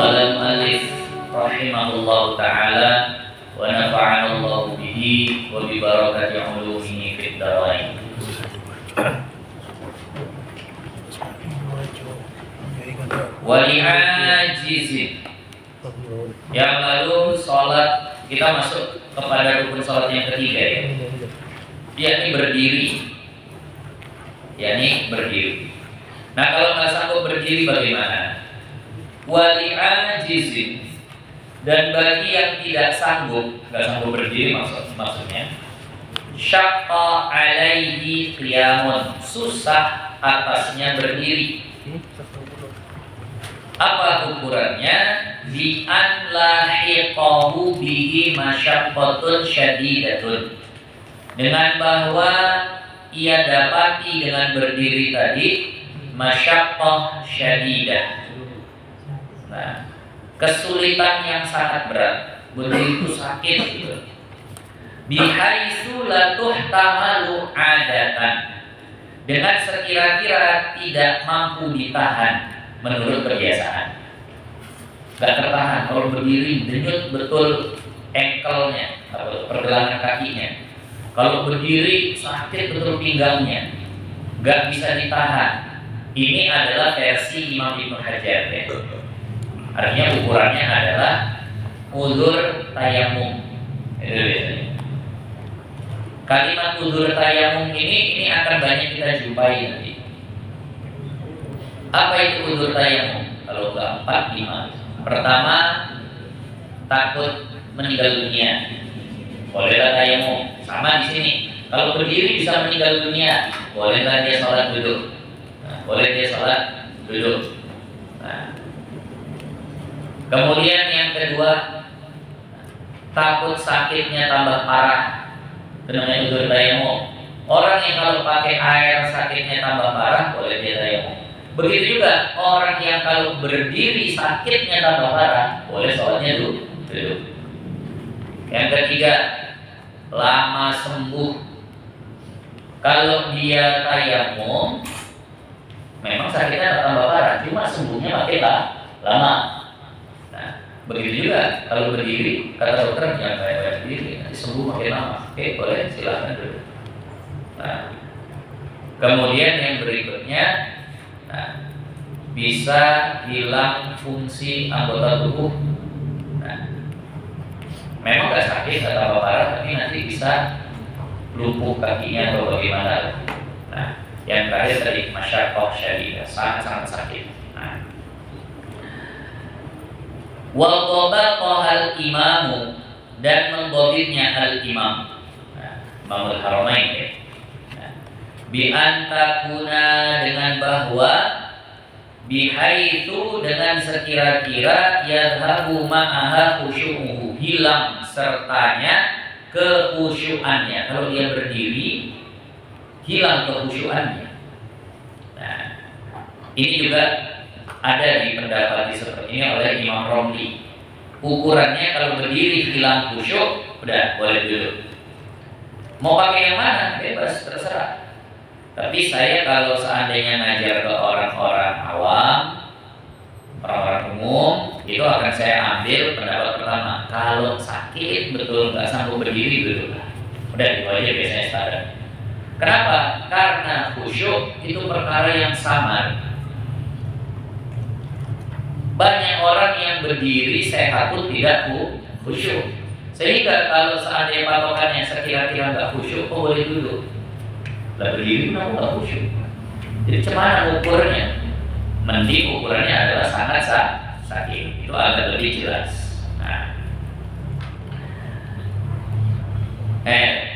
Qala al-mu'allif rahimahullahu ta'ala wa nafa'ana Allahu bihi wa bi barakati ulumihi fid dharain. Wa li'ajizin. Yang lalu salat, kita masuk kepada rukun salat yang ketiga ya. Yakni berdiri. Nah, kalau nggak sanggup berdiri bagaimana? Wali ajizin, dan bagi yang tidak sanggup, nggak sanggup berdiri maksudnya, syaqqa alaihi qiyamun, susah atasnya berdiri. Apa ukurannya? Bi an lahiqahu bihi masyaqqatun syadidatun, dengan bahwa ia dapati dengan berdiri tadi masyaqqah syadidah. Nah, kesulitan yang sangat berat, berdiri itu sakit gitu. Bihaitsu la tuhtamalu adatan, dengan sekira-kira tidak mampu ditahan menurut kebiasaan. Gak tertahan kalau berdiri, denyut betul engkelnya atau pergelangan kakinya. Kalau berdiri sakit betul pinggangnya, gak bisa ditahan. Ini adalah versi Imam Ibnu Hajar ya. Artinya ukurannya adalah udzur tayamum. Itu biasanya. Kalimat udzur tayamum ini akan banyak kita jumpai nanti. Apa itu udzur tayamum? Kalau keempat, 5. Pertama, takut meninggal dunia. Bolehlah tayamum. Sama di sini. Kalau berdiri bisa meninggal dunia, bolehlah dia sholat duduk. Nah, boleh dia sholat duduk. Nah. Kemudian yang kedua, takut sakitnya tambah parah. Itu namanya udzur tayamum. Orang yang kalau pakai air sakitnya tambah parah, boleh dia tayamum. Begitu juga orang yang kalau berdiri sakitnya tambah parah, boleh sholatnya duduk. Yang ketiga, lama sembuh. Kalau dia tayamum, memang sakitnya tambah parah, cuma sembuhnya makin lama. Nah, begitu juga kalau berdiri, kata dokter jangan kayak berdiri, nanti sembuh makin lama. Oke, boleh, silakan duduk. Nah, kemudian yang berikutnya, bisa hilang fungsi anggota tubuh. Nah, memang gak sakit atau parah, tapi nanti bisa lumpuh kakinya atau bagaimana. Nah, yang terakhir tadi masyaqqah syadidah, sangat sakit. Nah, wa dhabaqahal imamu, dan mendhabitnya al-imam. Nah, Imamul Haramain ya. Nah, bi antakuna, dengan bahwa bihaitsu, dengan sekira-kira yadhabu ma'aha khusyu'uhu, hilang sertanya kekhusyuannya. Kalau dia berdiri, hilang kekhusyuannya. Nah, ini juga ada di pendapat seperti ini oleh Imam Romli. Ukurannya kalau berdiri hilang khusyuk, udah boleh duduk. Mau pakai yang mana? Bebas, terserah. Tapi saya kalau seandainya ngajar ke orang-orang awam, orang-orang umum, itu akan saya ambil pendapat pertama. Kalau sakit betul nggak sanggup berdiri, duduk. Udah, itu aja biasanya standar. Kenapa? Karena khusyuk itu perkara yang samar. Banyak orang yang berdiri sehat pun tidak khusyuk. Sehingga kalau seandainya patokannya sekira-kira nggak khusyuk, kok boleh duduk? Lah berdiri pun aku nggak khusyuk. Jadi cemana ukurnya? Mending ukurannya adalah sangat sakit. Itu agak lebih jelas. Nah,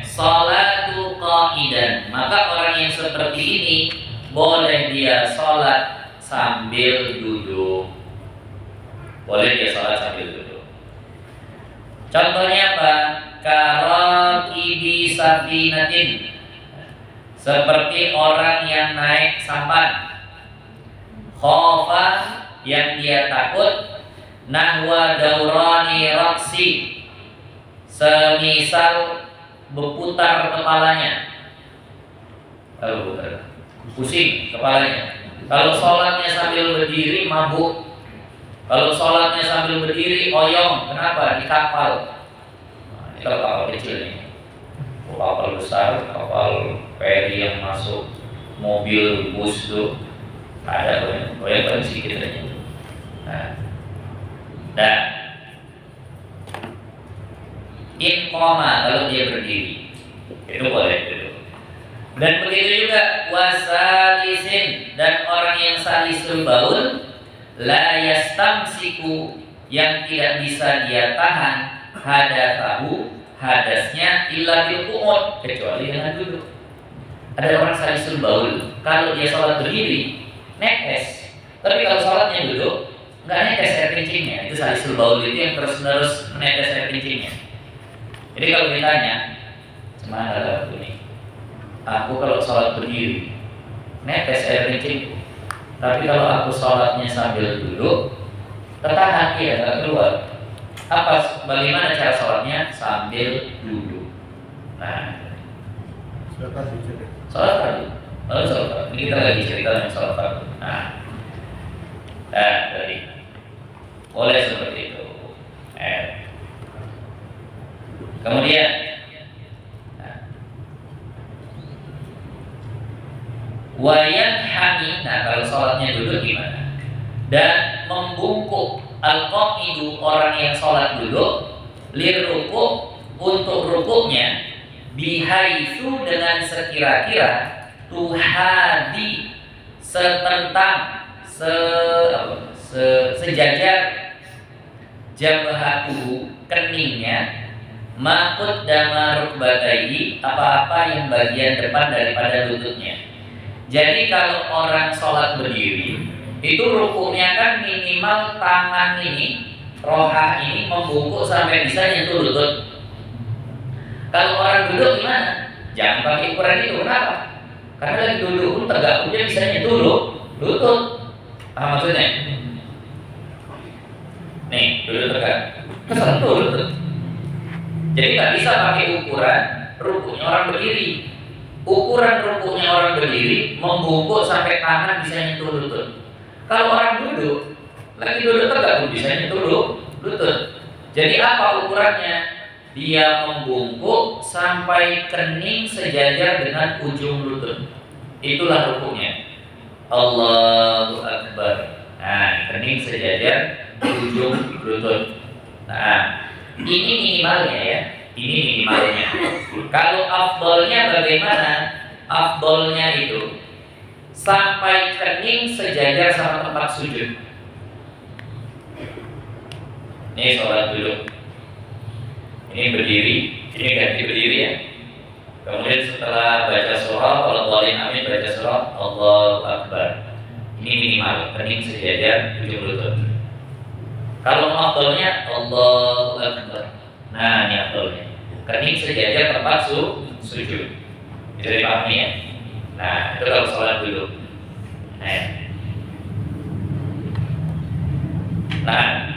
salatu qa'idan, maka orang yang seperti ini boleh dia sholat sambil duduk. Boleh dia sholat sambil duduk. Contohnya apa? Karakibi safinatin, seperti orang yang naik sampan. Khofa, yang dia takut. Nahwa daurani raksi, semisal berputar kepalanya. Pusing kepalanya. Kalau sholatnya sambil berdiri mabuk, Kalau sholatnya sambil berdiri, oyong, kenapa? Di kapal. Nah, ini kalau kapal kecil nih. Kapal besar, kapal feri yang masuk mobil, bus tuh ada goyang sedikit aja. Nah, in koma kalau dia berdiri itu boleh duduk. Dan begitu juga wasalisin, dan orang yang salisul baul la yastamsiku, yang tidak bisa dia tahan hadatsahu, hadasnya illa bil qu'ud, kecuali dengan duduk. Ada orang salisul baul, kalau dia sholat berdiri netes, tapi kalau sholatnya duduk nggak netes air kencingnya. Itu salisul baul, itu yang terus-menerus menetes air kencingnya. Jadi kalau ditanya, "Gimana aku nih? Aku kalau sholat berdiri netes air kencingku, tapi kalau aku sholatnya sambil duduk tertahan, ya nggak keluar. Bagaimana cara sholatnya sambil duduk?" Nah, sholat tadi. Ini kita lagi cerita tentang sholat tadi. Tadi boleh seperti itu. Kemudian wayan hani, kalau sholatnya duduk gimana? Dan membungkuk al-qa'idu, orang yang sholat duduk, lirruku, untuk rukuknya, bihaitsu, dengan sekira-kira, tuhadi, sejajar, jabhatuhu, keningnya, makut dama rukbatayhi, apa-apa yang bagian depan daripada lututnya. Jadi kalau orang sholat berdiri, itu rukuknya kan minimal tangan ini, roha ini membungkuk sampai bisa nyentuh lutut. Kalau orang duduk gimana? Jangan pakai ukuran itu. Kenapa? Karena lagi duduk pun tegak pun dia bisa nyentuh lutut. Paham maksudnya? Nih, duduk tegak, kesentuh lutut. Jadi nggak bisa pakai ukuran rukuknya orang berdiri. Ukuran rukuknya orang berdiri membungkuk sampai tangan bisa nyentuh lutut. Kalau orang duduk, lagi duduk tegak pun bisa nyentuh lutut. Jadi apa ukurannya? Dia membungkuk sampai kening sejajar dengan ujung lutut. Itulah rukuknya. Allahu Akbar. Nah, kening sejajar ujung lutut. Nah, ini minimalnya ya. Ini minimalnya. Kalau afdolnya bagaimana? Afdolnya itu sampai kening sejajar sama tempat sujud. Ini sholat dulu. Ini berdiri. Ini ganti berdiri ya. Kemudian setelah baca surah, kalau boleh amin, baca surah Allahu Akbar. Ini minimal, kening sejajar ujung lutut. Kalau afdolnya Allahu Akbar. Nah, ini afdolnya. Kening sejajar tempat sujud. Bisa dipahami ya? Nah, itu kalau sholat dulu. Nah,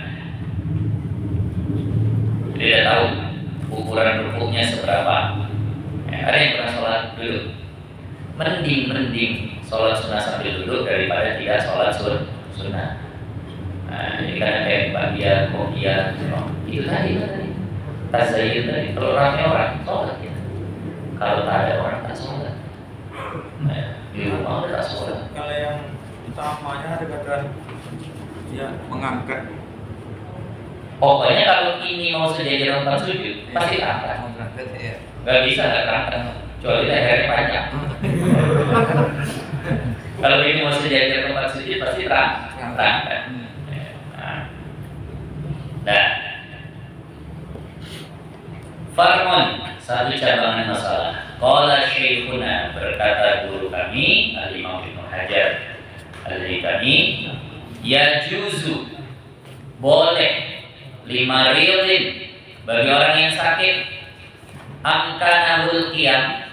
jadi tidak tahu ukuran rukuknya seberapa. Ada yang pernah sholat dulu. Mending sholat sunnah sambil duduk daripada tidak sholat sunnah. Nah, ini kan kayak bagian kopiah, itu tadi tazayyun tadi. Kalau ramai orang sholat ya. Kalau tak ada orang tak sholat. Nah, di rumah tak sholat. Kalau yang utamanya ada kata ya mengangkat. Pokoknya kalau ini mau sejajar tempat sujud pasti terangkat. Gak bisa nggak terangkat, kecuali lehernya panjang. Kalau ini mau sejajar tempat sujud pasti terangkat. Nah, farmon, satu cabangan masalah. Qala syekhuna, berkata guru kami Al-Imam Ibnu Hajar Al-Haytami, yajuzu, boleh, lima rilin, bagi orang yang sakit, amkanahul qiyam,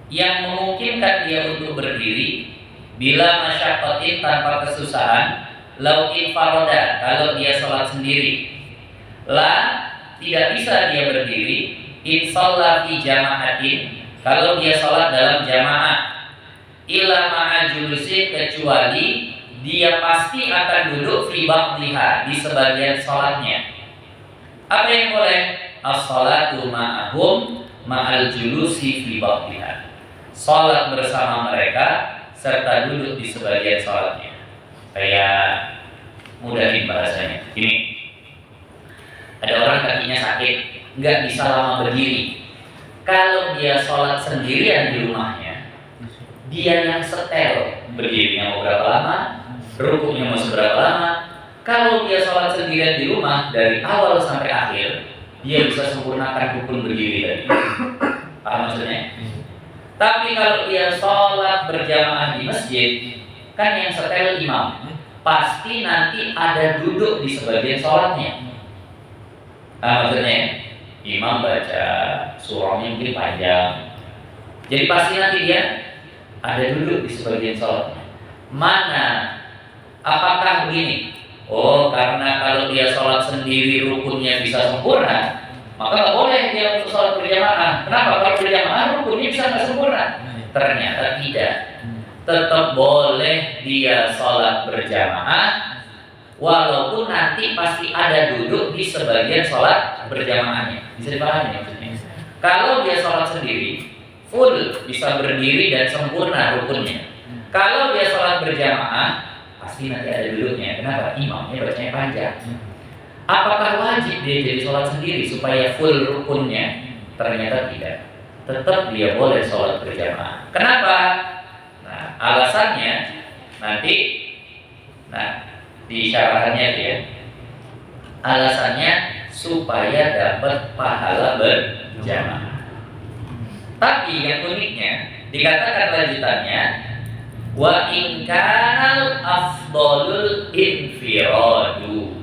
yang memungkinkan dia untuk berdiri, bila masyaqatin, tanpa kesusahan, lau infaroda, kalau dia sholat sendiri, la, tidak bisa dia berdiri, inshallah fi jama'atin, kalau dia sholat dalam jamaah, ila ma'a julusin, kecuali dia pasti akan duduk fi ba'dhiha, di sebagian sholatnya. Apa yang boleh? As-sholatu ma'ahum ma'al julusi fi ba'dhiha, sholat bersama mereka serta duduk di sebagian sholatnya. Kayak mudahin bahasanya. Ini ada orang kakinya sakit, nggak bisa lama berdiri. Kalau dia sholat sendirian di rumahnya, dia yang setel, berdirinya mau berapa lama, rukuknya mau seberapa lama. Kalau dia sholat sendirian di rumah, dari awal sampai akhir, dia bisa sempurnakan rukun berdiri tadi. Paham maksudnya? Tapi kalau dia sholat berjamaah di masjid, kan yang setel imam, pasti nanti ada duduk di sebagian sholatnya. Maksudnya imam baca surahnya mungkin panjang, jadi pasti nanti dia ada duduk di sebagian sholatnya. Mana? Apakah begini? Oh, karena kalau dia sholat sendiri rukunnya bisa sempurna, maka nggak boleh dia untuk sholat berjamaah. Kenapa? Kalau berjamaah rukunnya bisa nggak sempurna? Ternyata tidak. Tetap boleh dia sholat berjamaah, walaupun nanti pasti ada duduk di sebagian sholat berjamaahnya. Bisa dipahami maksudnya? Kalau dia sholat sendiri, full bisa berdiri dan sempurna rukunnya. Kalau dia sholat berjamaah, pasti nanti ada duduknya. Kenapa? Imamnya bacanya panjang. Apakah wajib dia jadi sholat sendiri supaya full rukunnya? Ternyata tidak. Tetap dia boleh sholat berjamaah. Kenapa? Nah, alasannya nanti, di syarahannya dia, alasannya supaya dapat pahala berjamaah. Tapi yang uniknya dikatakan lanjutannya, wa in kanal afdalul infiradu,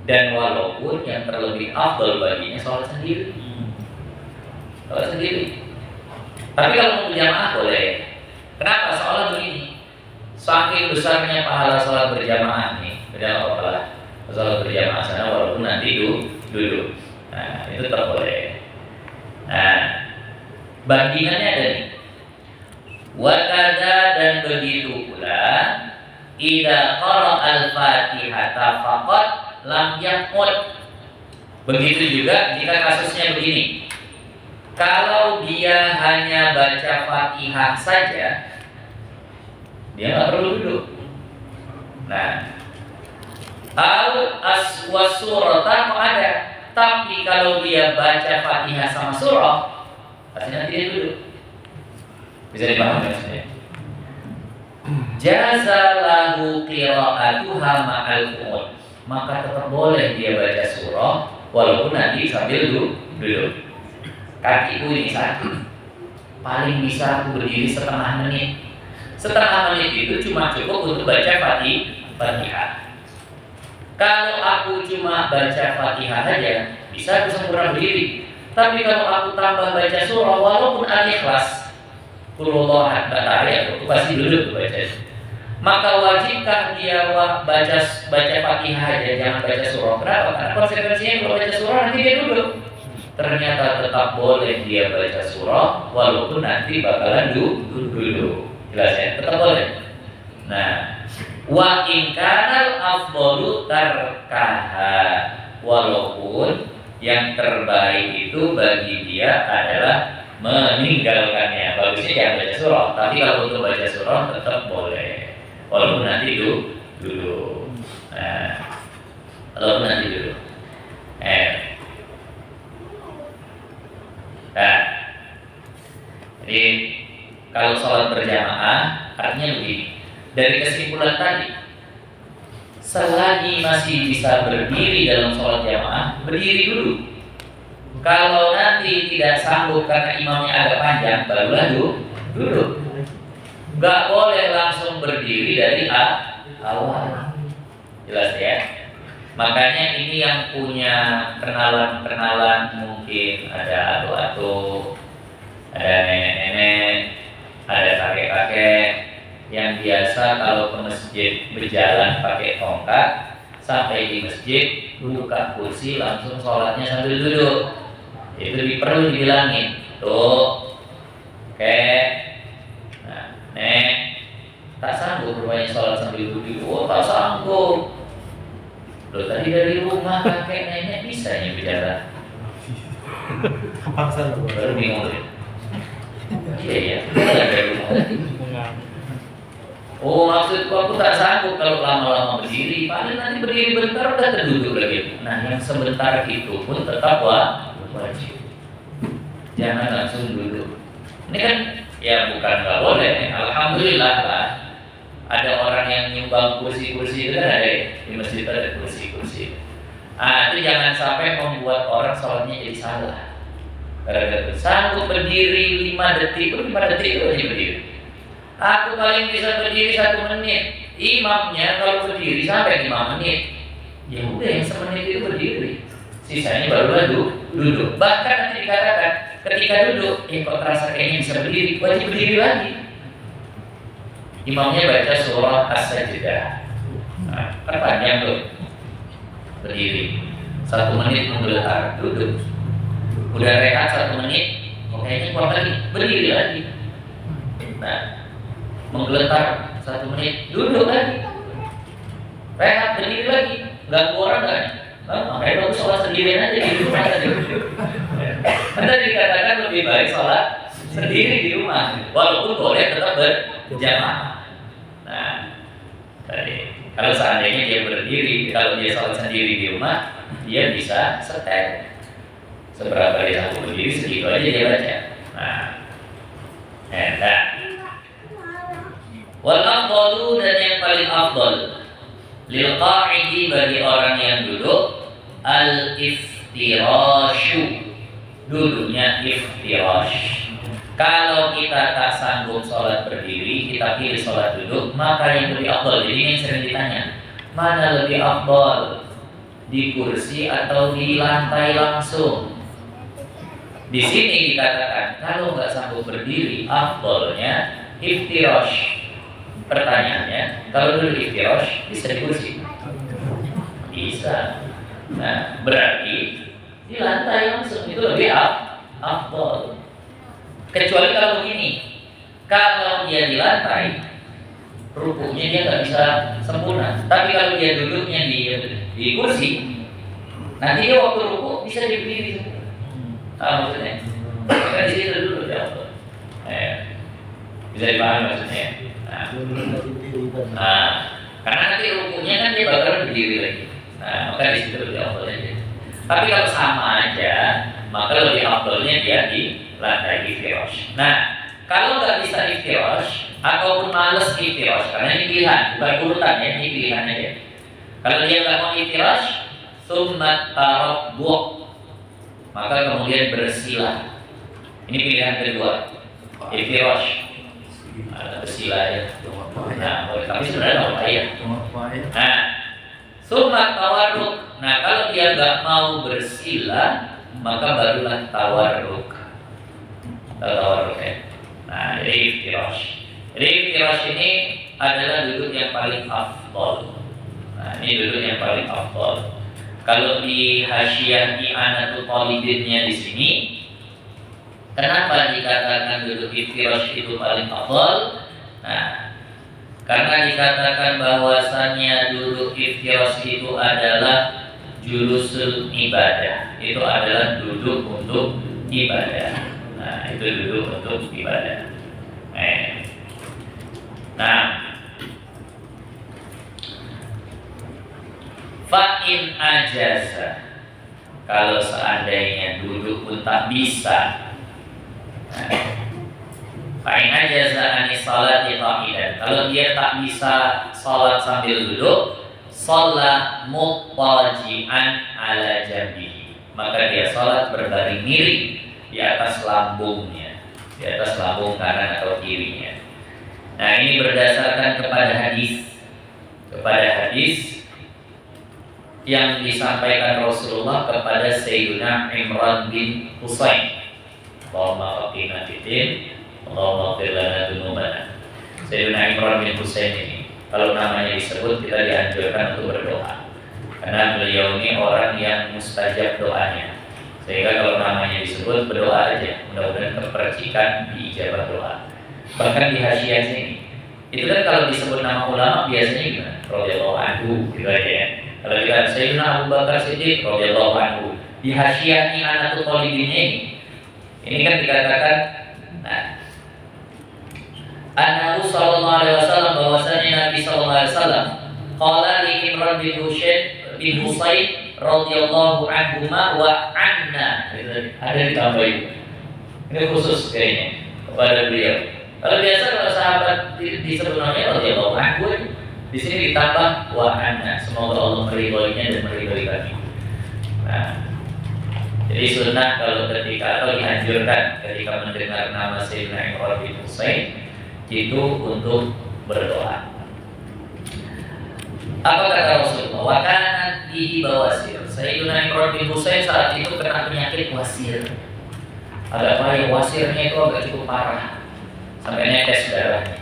dan walaupun yang terlebih afdal baginya sholat sendiri. Sholat sendiri. Tapi kalau berjamaah boleh. Kenapa? Soalnya begini, saking besarnya pahala sholat berjamaah nih, beda apa-apa, sholat berjamaah sana walaupun nanti duduk. Nah, itu tetap boleh. Nah, bandingannya ada nih. Wakada, dan begitu pula, idza qara al-Fatihata faqat lam yaqut. Begitu juga jika kasusnya begini. Kalau dia hanya baca Fatihah saja, dia nggak perlu duduk. Nah, au aswasurata kok ada. Tapi kalau dia baca Fatihah sama surah, pasti nanti dia duduk. Bisa dipahami maksudnya? Jazalahu qira'atuha ma'al qu'ud, maka tetap boleh dia baca surah walaupun nanti sambil duduk. Kakiku ini sakit, paling bisa aku berdiri setengah menit. Setengah menit itu cuma cukup untuk baca Fatihah. Kalau aku cuma baca Fatihah saja, bisa aku sempurna berdiri. Tapi kalau aku tambah baca surah, walaupun Al-Ikhlas, Qul ahad, aku pasti duduk baca. Maka wajibkah dia baca Fatihah aja, jangan baca surah? Kenapa? Karena konsekuensinya kalau baca surah nanti dia duduk. Ternyata tetap boleh dia baca surah walaupun nanti bakalan duduk. Jelas ya? Tetap boleh. Nah, wa in kanal afdalu tarkaha, walaupun yang terbaik itu bagi dia adalah meninggalkannya. Bagusnya jangan baca surah, tapi kalau untuk baca surah tetap boleh walaupun nanti duduk. Nah, walaupun nanti duduk. Nah, jadi kalau sholat berjamaah artinya begini. Dari kesimpulan tadi, selagi masih bisa berdiri dalam sholat jamaah, berdiri dulu. Kalau nanti tidak sanggup karena imamnya agak panjang, barulah duduk. Gak boleh langsung berdiri dari awal. Jelas ya? Makanya ini yang punya kenalan mungkin ada atu-atu, ada nenek-nenek, ada kakek-kakek yang biasa kalau ke masjid berjalan pakai tongkat, sampai di masjid buka kursi langsung sholatnya sambil duduk. Itu perlu dibilangin, tuh, nah, nek, tak sanggup rupanya sholat sambil duduk. kok tak sanggup. Loh tadi dari rumah kakek nenek bisa ya bicara. Paksa loh. Baru bingung deh. Iya ya, dari rumah tadi. Oh maksudku aku tak sanggup kalau lama-lama berdiri. Paling nanti berdiri bentar udah terduduk lagi. Nah yang sebentar itu pun tetap wajib. Jangan langsung duduk. Ini kan ya bukan nggak boleh. Alhamdulillah lah. Ada orang yang nyumbang kursi-kursi itu kan ada di masjid ada kursi-kursi. Itu jangan sampai membuat orang sholatnya jadi salah. Gara-gara sanggup berdiri 5 detik, 5 detik itu aja berdiri. Aku paling bisa berdiri 1 menit. Imamnya kalau berdiri sampai 5 menit. Ya udah yang 1 menit itu berdiri. Sisanya baru duduk. Bahkan nanti dikatakan ketika duduk, kok terasa kayaknya bisa berdiri, wajib berdiri lagi. Imamnya baca surah As-Sajdah. Nah, kan panjang tuh. Berdiri 1 menit menggeletar, duduk. Udah rehat 1 menit, kayaknya kuat lagi, berdiri lagi. Nah, menggeletar 1 menit, duduk lagi. Rehat, berdiri lagi. Ganggu orang kan? Makanya bagus sholat sendirian aja di rumah tadi. Anda dikatakan lebih baik sholat sendiri di rumah, walaupun boleh tetap berjamaah. Nah, tadi kalau seandainya dia berdiri, kalau dia sholat sendiri di rumah, dia bisa setel. Seberapa dia sanggup berdiri, segitu aja dia baca. Nah, enak. Wal afdalu, dan yang paling afdal lil qa'idi, bagi orang yang duduk, al iftirashu, duduknya iftirash. Kalau kita tak sanggup sholat berdiri, kita pilih sholat duduk, maka yang lebih afdal. Jadi ini sering ditanya, mana lebih afdal, di kursi atau di lantai langsung? Di sini dikatakan kalau nggak sanggup berdiri, afdalnya iftirash. Pertanyaannya, kalau duduk iftirash bisa di kursi? Bisa. Nah, berarti di lantai langsung itu lebih afdal. Kecuali kalau begini, kalau dia di lantai, rukuknya dia nggak bisa sempurna. Tapi kalau dia duduknya di kursi, nanti dia waktu rukuk bisa berdiri. Maksudnya, kan di situ dulu ya. Bisa dipahami maksudnya. Nah, karena nanti rukuknya kan dia bakal berdiri lagi. Nah, maka di situ lebih afdal aja. Tapi kalau sama aja, maka lebih afdalnya dia di lantai iftirash. Nah, kalau nggak bisa iftirash ataupun males iftirash, karena ini pilihan, bukan urutan ya, ini pilihan aja. Kalau dia nggak mau iftirash, summat tarabbuh, maka kemudian bersila. Ini pilihan kedua, iftirash. Bersila ya. Nah, tapi sebenarnya nggak payah. Nah, summat tawarruk. Nah, kalau dia nggak mau bersila, maka barulah tawarruk. Tawarruk ya. Nah, jadi iftirash. Jadi iftirash ini adalah duduk yang paling afdal. Nah, ini duduk yang paling afdal. Kalau di Hasyiah I'anatul Talibinnya di sini, kenapa dikatakan duduk iftirash itu paling afdal? Nah, karena dikatakan bahwasannya duduk iftirash itu adalah julusul ibadah. Itu adalah duduk untuk ibadah. Nah, itu duduk untuk ibadah. Nah, fa'in ajaza, kalau seandainya duduk pun tak bisa. Fa'in ajaza anis salati qa'idan, kalau dia tak bisa salat sambil duduk, shalat muttaji'an ala jambihi, maka dia salat berbaring miring di atas lambungnya, di atas lambung kanan atau kirinya. Nah, ini berdasarkan kepada hadis yang disampaikan Rasulullah kepada Sayyidina Imran bin Husain. Allahumma qina fitin, Allahumma qfir lana dzunubana. Sayyidina Imran bin Husain ini, kalau namanya disebut, kita dianjurkan untuk berdoa, karena beliau ini orang yang mustajab doanya. Sehingga kalau namanya disebut, berdoa aja, mudah-mudahan kepercikan diijabah doa. Bahkan di Hasyiah sini Itu kan kalau disebut nama ulama biasanya gimana? Radhiyallahu anhu gitu aja ya. Kalau kita Sayyidina Abu Bakar Siddiq radhiyallahu anhu, di hasyiahnya Anatul Talibin ini kan dikatakan, nah, Annahu sallallahu alaihi wasallam, bahwasanya Nabi sallallahu alaihi wasallam qala li Imran bin Husain radhiyallahu anhuma wa anna. Ada ditambahin. Ini khusus kayaknya kepada beliau. Kalau biasa kalau sahabat disebut namanya radhiyallahu anhu, di sini ditambah wa anna. Semoga Allah meridhoinya dan meridhoi kami. Nah, jadi sunnah kalau ketika atau dianjurkan ketika mendengar nama Sayyidina Imran bin Husain itu untuk berdoa. Apa kata Rasulullah? Wa kana bihi bawasir. Sayyidina Imran bin Husain saat itu kena penyakit wasir. Agak payah, wasirnya itu agak cukup parah, sampai netes darahnya.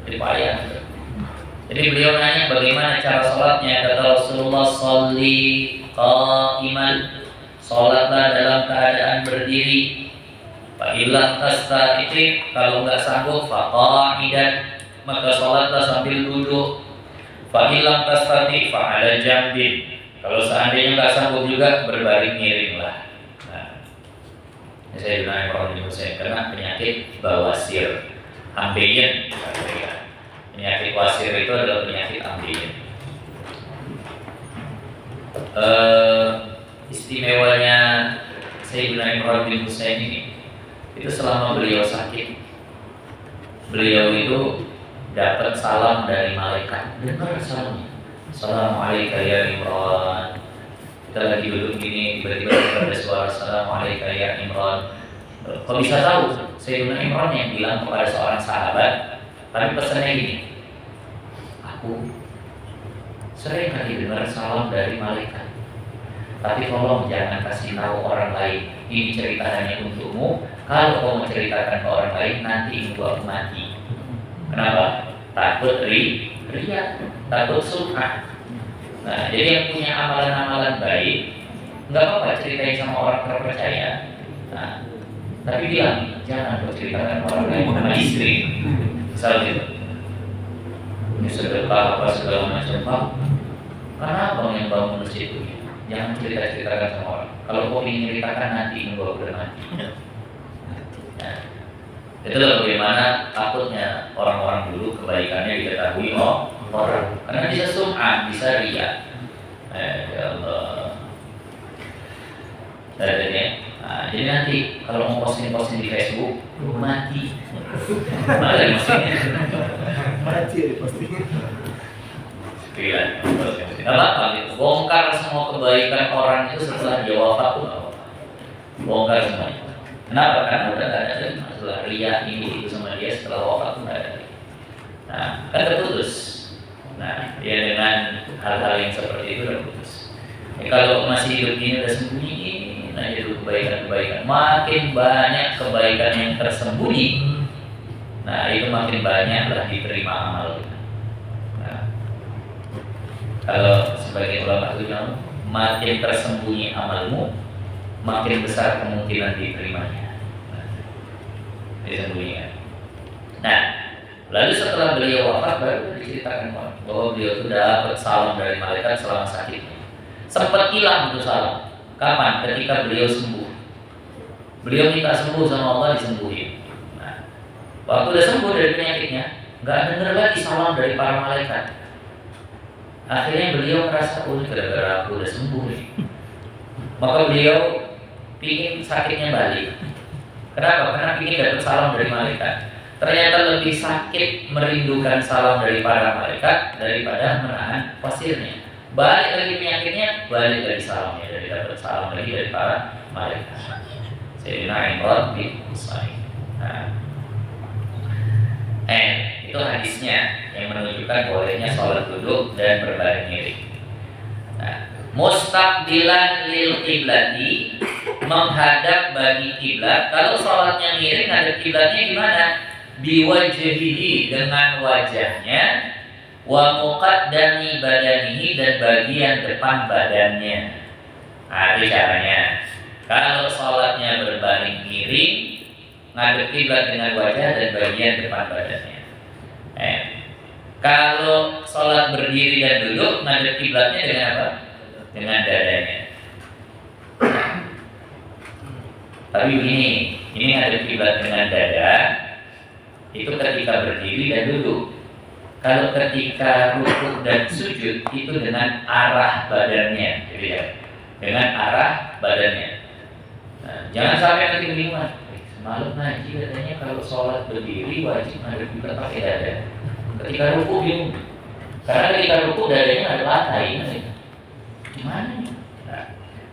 Jadi payah. Jadi beliau nanya bagaimana cara sholatnya. Kata Rasulullah, sholli qa'iman, sholatlah dalam keadaan berdiri. Fa'ilah tasta'iti, kalau nggak sanggup faqa'idan, maka sholatlah sambil duduk. Fa'ilah tasta'iti fa'ala jambin, kalau seandainya nggak sanggup juga berbaring miringlah. Nah, saya bilang Imran bin Husain kena penyakit bawasir, ambeien. Penyakit wasir itu adalah penyakit ambeien. Istimewanya Sayyidina Imran bin Husain ini, itu selama beliau sakit, beliau itu dapat salam dari malaikat. Dengar salamnya, Assalamualaikum ya Imran. Kita lagi duduk gini, tiba-tiba ada suara Assalamualaikum ya Imran. Kok bisa tahu? Sayyidina Imran yang bilang kepada seorang sahabat, tapi pesannya gini, aku sering kali dengar salam dari malaikat, tapi tolong jangan kasih tahu orang lain. Ini cerita hanya untukmu. Kalau kau menceritakan ke orang lain, nanti ibu aku mati. Kenapa? Takut ria, takut sum'ah. Nah, jadi yang punya amalan-amalan baik, nggak apa-apa ceritain sama orang terpercaya. Nah, tapi bilang jangan kau ceritakan ke orang lain, sama istri. Misal gitu, ini sedekah apa segala macam, Pak. Karena abang yang bangun masjid itu, jangan cerita-ceritakan sama orang. Kalau kau ingin ceritakan, nanti ibu aku udah mati. Nah, itulah bagaimana takutnya orang-orang dulu kebaikannya diketahui orang, karena bisa sum'ah, bisa ria. Ya Allah. Jadi nanti kalau mau posting di Facebook, mati. Mana maksudnya? Mati ya di posting. Gila. Gak apa-apa gitu. Bongkar semua kebaikan orang itu setelah dia wafat pun apa-apa. Bongkar semuanya. Kenapa? Karena udah gak ada masalah ria ini itu sama dia setelah wafat pun gak ada. Nah, kan terputus. Nah, dia dengan hal-hal yang seperti itu udah putus. Kalau masih hidup ini udah sembunyi, nah itu kebaikan-kebaikan. Makin banyak kebaikan yang tersembunyi, nah itu makin banyaklah diterima amal. Nah, kalau sebagai ulama itu bilang, makin tersembunyi amalmu, makin besar kemungkinan diterimanya. Disembunyikan. Nah, lalu setelah beliau wafat baru diceritakan bahwa beliau itu dapat salam dari malaikat selama sakitnya. Sempat hilang itu salam. Kapan? Ketika beliau sembuh. Beliau minta sembuh sama Allah, disembuhin. Nah, waktu udah sembuh dari penyakitnya, nggak dengar lagi salam dari para malaikat. Akhirnya beliau merasa, oh gara-gara aku udah sembuh nih. Maka beliau pingin sakitnya balik. Kenapa? Karena pingin dapat salam dari malaikat. Ternyata lebih sakit merindukan salam dari para malaikat daripada menahan pasirnya. Balik lagi penyakitnya, balik lagi salamnya, dari dapat salam lagi dari para malaikat. Sayyidina Imran bin Husain. Nah, itu hadisnya yang menunjukkan bolehnya sholat duduk dan berbaring miring. Nah, mustaqbilan lil qiblati, menghadap bagi kiblat. Kalau sholatnya miring, ngadep kiblatnya gimana? Biwajhihi, dengan wajahnya, wa muqaddami badanihi, dan bagian depan badannya. Nah, itu caranya. Kalau sholatnya berbaring miring, ngadep kiblat dengan wajah dan bagian depan badannya. Kalau sholat berdiri dan duduk, ngadep kiblatnya dengan apa? Dengan dadanya. Tapi ini ngadep kiblat dengan dada, itu ketika berdiri dan duduk. Kalau ketika rukuk dan sujud itu dengan arah badannya, gitu ya, dengan arah badannya. Nah, jangan sampai nanti bingung. Semalam ngaji katanya kalau sholat berdiri wajib ngadep kiblat pakai dada. Ketika rukuk bingung, karena ketika rukuk dadanya ada lantai, gimana nih? Nah,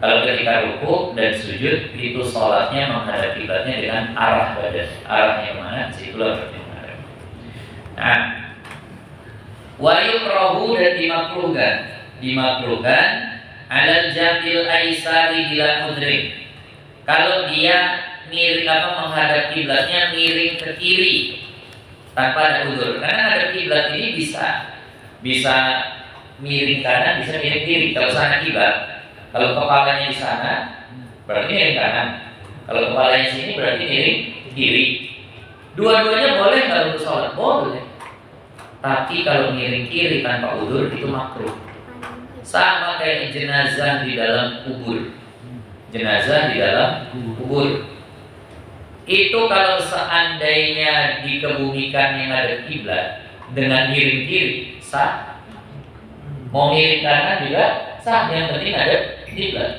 kalau ketika rukuk dan sujud itu sholatnya menghadap kiblatnya dengan arah badan, arahnya kemana? Situlah berarti menghadap. Nah, wayukrahu dan dimakruhkan alal jambil aisari bila udrik. Kalau dia miring menghadap kiblatnya miring ke kiri tanpa ada udzur. Karena ada kiblat ini bisa miring kanan, bisa miring kiri. Kalau sana kiblat, kalau kepalanya di sana berarti miring kanan. Kalau kepalanya sini berarti miring kiri. Dua-duanya boleh kalau untuk sholat, boleh. Tapi kalau miring kiri tanpa udzur itu makruh. Sama kayak jenazah di dalam kubur. Jenazah di dalam kubur. Itu kalau seandainya dikebumikan yang ada kiblat dengan miring kiri sah. Mau miring kanan juga sah. Yang penting ada kiblat.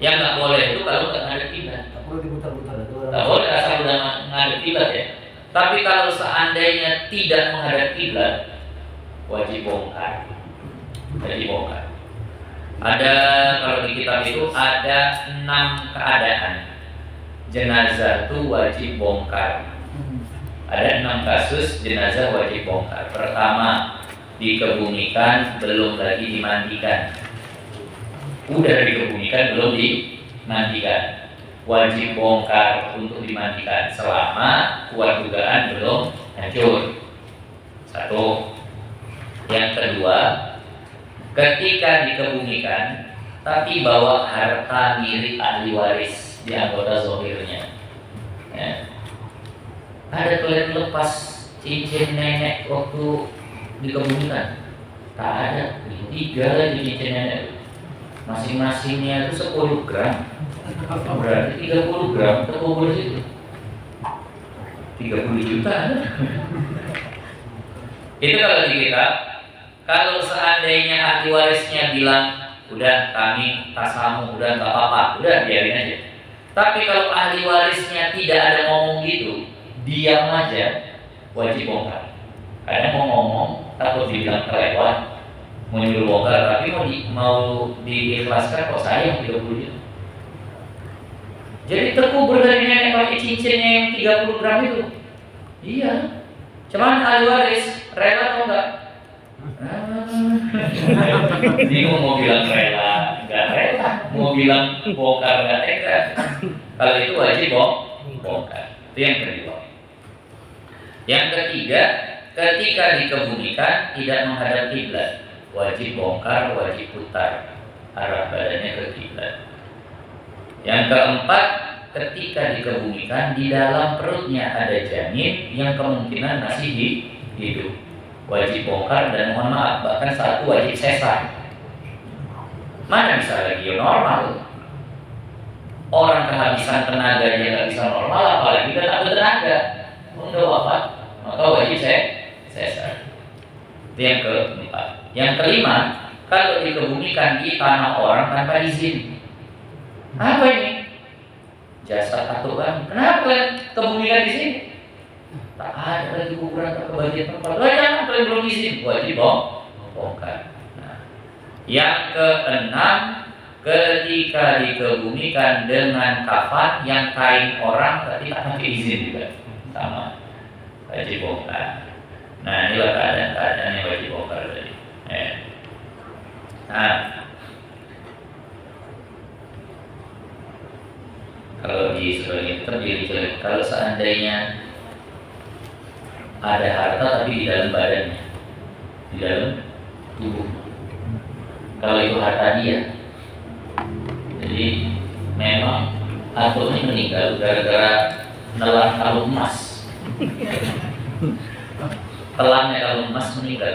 Yang nggak boleh itu kalau nggak ada kiblat. Tak boleh diputar-putar itu. Nggak boleh asal udah menghadap kiblat ya. Tapi kalau seandainya tidak menghadap kiblat, wajib bongkar. Wajib bongkar. Ada kalau di kitab itu ada 6 keadaan jenazah itu wajib bongkar. Ada 6 kasus jenazah wajib bongkar. Pertama, dikebumikan belum lagi dimandikan. Udah dikebumikan belum dimandikan. Wajib bongkar untuk dimandikan selama kuat dugaan belum hancur. Satu. Yang kedua, ketika dikebumikan tapi bawa harta milik ahli waris di anggota zahirnya. Ya. Ada kalian lepas cincin nenek waktu dikebumikan? Tak ada. 3 lagi cincin nenek. Masing-masingnya itu 10 gram. Berarti 30 gram terkubur situ. 30 juta. Itu kalau di kitab. Kalau seandainya ahli warisnya bilang, udah kami tasamu, udah nggak apa-apa, udah biarin aja. Tapi kalau ahli warisnya tidak ada ngomong gitu, diam aja, wajib bongkar. Kadang mau ngomong, takut dibilang kelewat, mau nyuruh bongkar, tapi mau diikhlaskan kok sayang 30 juta. Jadi terkubur dari nenek pakai cincinnya yang 30 gram itu. Iya. Cuman ahli waris rela atau enggak? Bingung mau bilang rela, enggak rela. Mau bilang bongkar, enggak tega. Kalau itu wajib bongkar. Itu yang kedua. Yang ketiga, ketika dikebumikan tidak menghadap kiblat, wajib bongkar, wajib putar arah badannya ke kiblat. Yang keempat, ketika dikebumikan di dalam perutnya ada janin yang kemungkinan masih hidup, wajib bongkar dan mohon maaf bahkan satu wajib sesar. Mana bisa lagi normal? Orang kehabisan tenaganya nggak bisa normal, apalagi udah tak bertenaga, udah wafat, maka wajib sesar. Itu yang keempat. Yang kelima, kalau dikebumikan di tanah orang tanpa izin. Apa ini? Jasad atau kan? Kenapa kalian kebumikan di sini? Tak ada lagi kuburan tak kebagian tempat. Jangan kalian belum izin, wajib bongkar. Nah, yang keenam, ketika dikebumikan dengan kafan yang kain orang tapi tak pakai izin juga, sama wajib bongkar. Nah, inilah keadaan-keadaan yang wajib bongkar tadi. Nah, kalau di sebagian terdiri jelek, kalau seandainya ada harta tapi di dalam badannya, di dalam tubuh, kalau itu harta dia, jadi memang atau ini meninggal gara-gara nelan kalung emas. Telangnya kalau emas meninggal.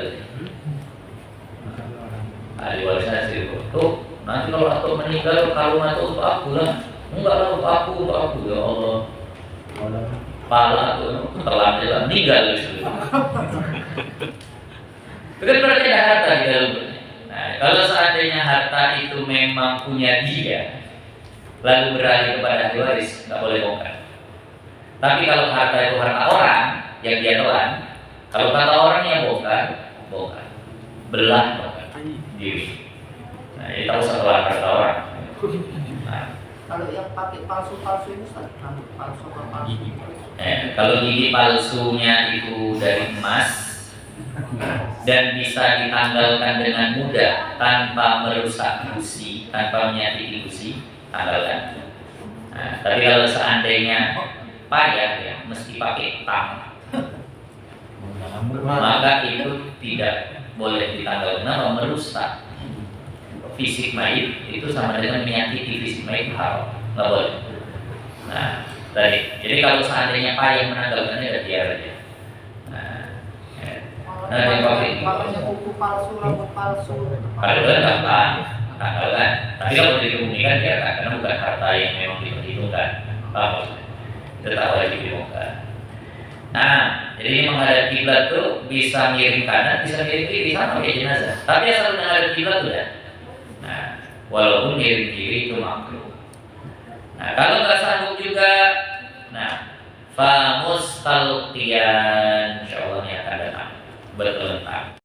Ahli waris sih tuh. Nanti kalau aku meninggal kalung itu untuk aku lah. Enggak lah untuk aku ya Allah. Pala tuh telan dia meninggal gitu. Itu kan berarti ada harta di dalamnya. Nah, kalau seandainya harta itu memang punya dia, lalu beralih kepada ahli waris, nggak boleh bongkar. Tapi kalau harta itu harta orang yang dia telan, kalau kata orang yang bongkar, belah diri. Nah, itu tahu setelah harta orang. Nah, Kalau yang pakai palsu-palsu ini palsu apa palsu? Kalau gigi palsunya itu dari emas dan bisa ditanggalkan dengan mudah tanpa merusak gusi, tanpa menyakiti gusi, tanggalkan. Nah, tapi kalau seandainya payah ya, mesti pakai tang, maka itu tidak boleh ditanggal karena merusak fisik mayit itu sama dengan menyakiti fisik mayit, haram, nggak boleh. Nah, jadi kalau seandainya payah menanggalkannya ya biar aja. Nah, yang pakai makanya kuku palsu, rambut palsu. kalau itu gampang, tanggalkan. Tapi kalau dikemudikan ya karena bukan harta yang memang diperhitungkan, paham? Tetap wajib dibongkar. Nah, jadi menghadap kiblat tuh bisa miring kanan, bisa miring kiri, sama kayak jenazah. Tapi asal menghadap kiblat tuh ya. Nah, walaupun miring kiri itu makruh. Nah, kalau nggak sanggup juga, nah, famustalqiyan, insyaallah ini akan datang berkelentang.